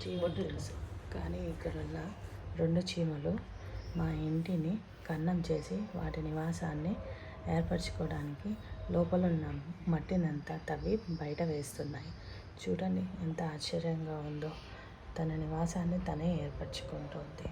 చీమలు తెలుసు, కానీ ఇక్కడున్న 2 చీమలు మా ఇంటిని కన్నం చేసి వాటి నివాసాన్ని ఏర్పరచుకోవడానికి లోపలున్న మట్టినంతా తవ్వి బయట వేస్తున్నాయి. చూడండి ఎంత ఆశ్చర్యంగా ఉందో. తన నివాసాన్ని తనే ఏర్పరచుకుంటుంది.